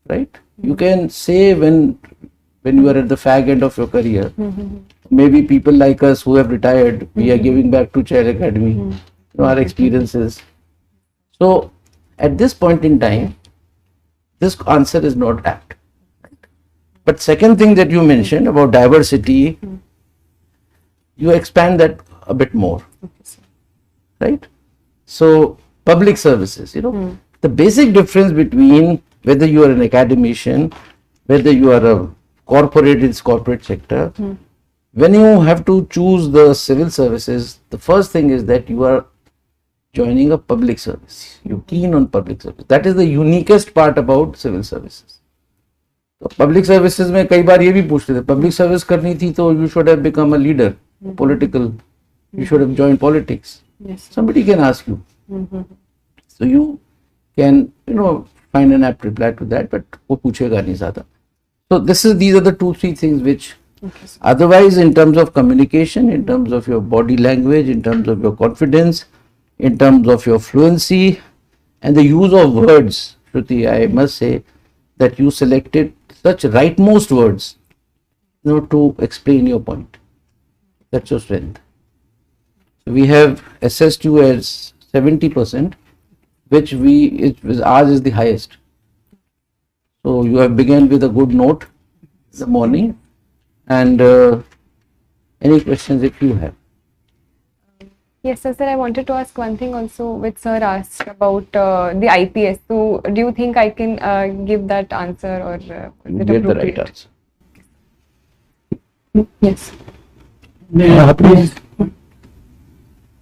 right? You can say when you are at the fag end of your career, maybe people like us who have retired, we are giving back to Child Academy, our experiences. So at this point in time, this answer is not apt. But second thing that you mentioned about diversity, you expand that a bit more, right? So public services, the basic difference between whether you are an academician, whether you are a corporate in corporate sector, when you have to choose the civil services, the first thing is that you are joining a public service. You're keen on public service. That is the uniquest part about civil services. तो public services में कई बार ये भी पूछते थे, public service करनी थी तो you should have become a leader, political, you should have joined politics. Yes. Somebody can ask you. So you can, find an apt reply to that, but वो पूछेगा नहीं ज़्यादा. So these are the 2-3 things which, otherwise in terms of communication, in terms of your body language, in terms of your confidence, in terms of your fluency, and the use of words, Shruti, I must say that you selected such rightmost words, to explain your point. That's your strength. We have assessed you as 70%, which ours is the highest. So you have begun with a good note in the morning, and any questions if you have. Yes, sir. I wanted to ask one thing also, which sir asked about the IPS. So do you think I can give that answer, or is You it get the appropriate? right answer. Yes. Please.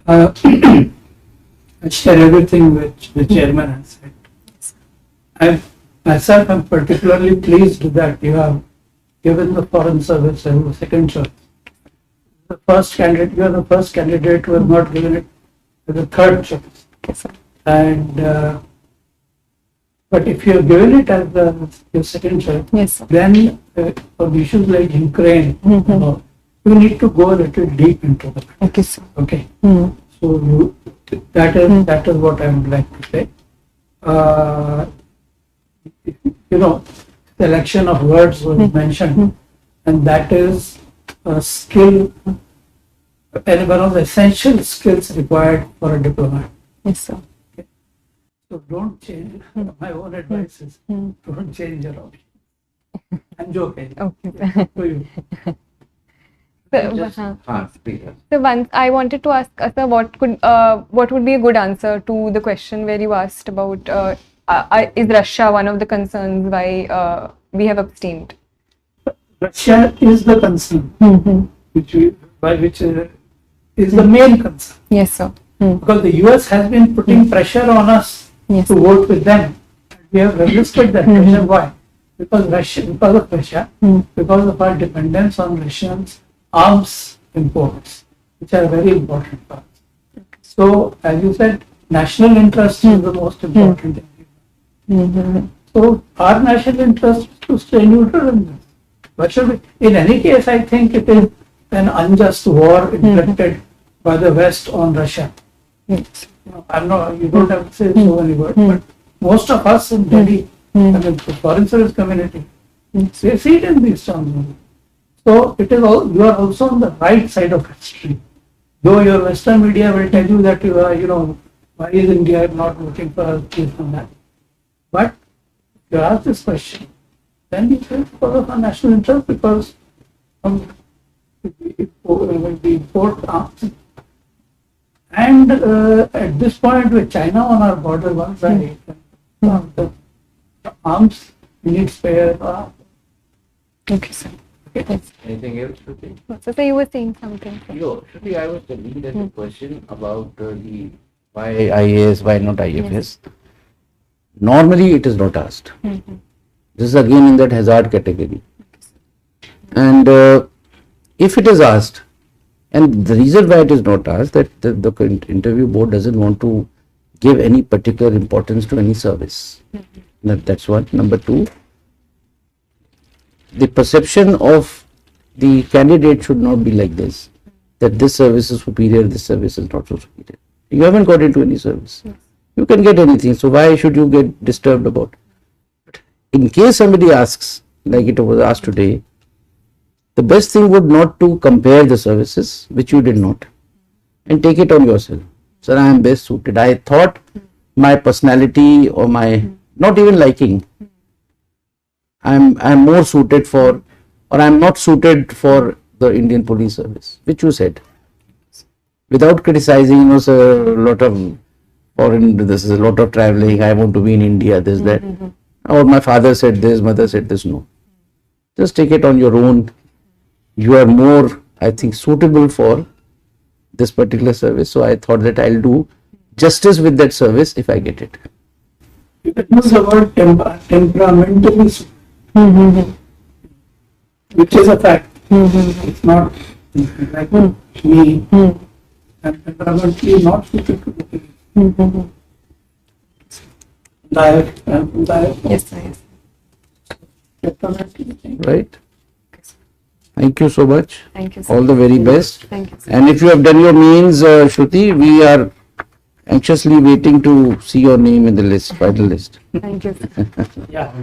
I share everything which the chairman has said. Myself am particularly pleased that you have given the foreign service as a second choice. You are the first candidate who has not given it as a third choice. Yes, sir. And but if you have given it as your second choice, Yes, sir. then for issues like Ukraine, you need to go a little deep into it. Okay, sir. Okay. So that is what I would like to say. Selection of words was mentioned, and that is a skill, and one of the essential skills required for a diplomat. Yes, sir. Okay. So don't change. My own advice is don't change your option. I'm joking. Okay. To you. So once I wanted to ask sir, what would be a good answer to the question where you asked about is Russia one of the concerns why we have abstained? Russia is the concern, which is the main concern. Yes, sir. Because the US has been putting pressure on us Yes. to vote with them. We have resisted that pressure. Why? Because of Russia, because of our dependence on Russians' arms imports, which are very important for us. So, as you said, national interest is the most important thing. So, our national interest is to stay neutral in this. What should we? In any case, I think it is an unjust war inflicted by the West on Russia. Yes. You don't have to say so many words, but most of us in Delhi, the foreign service community, they see it in these terms only. So it is you are also on the right side of history. Though your Western media will tell you that you are, why is India not looking for us, this and that. But if you ask this question, then you say because of our national interest, because we import arms. And at this point, with China on our border, one side, the arms need spare. Okay, sir. Yes. Anything else, Shruti? So you were saying something. Sir. Shruti, I was telling that the question about the why IAS, why not IFS. Normally, it is not asked. This is again in that hazard category. And if it is asked, and the reason why it is not asked, that the interview board doesn't want to give any particular importance to any service. That's one. Number two, the perception of the candidate should not be like this, that this service is superior, this service is not so superior. You haven't got into any service. You can get anything, so why should you get disturbed about it? in case somebody asks, like it was asked today, the best thing would not to compare the services, which you did not, and take it on yourself. Sir, I am best suited. I thought my personality or my not even liking, I'm more suited for, or I'm not suited for the Indian police service, which you said. Without criticizing, sir, a lot of foreign, this is a lot of traveling, I want to be in India, this, that. Or my father said this, mother said this, no. Just take it on your own. You are more, I think, suitable for this particular service. So I thought that I'll do justice with that service if I get it. You can use the word temperamentally suited, which is a fact. It's not like me. I'm temperamentally not suited to the police. Yes, sir. Yes. Temperamentally. Right? Thank you so much. Thank you, sir. All the very best. Thank you, sir. And if you have done your means, Shruti, we are anxiously waiting to see your name in the list, final list. Thank you, sir. Yeah.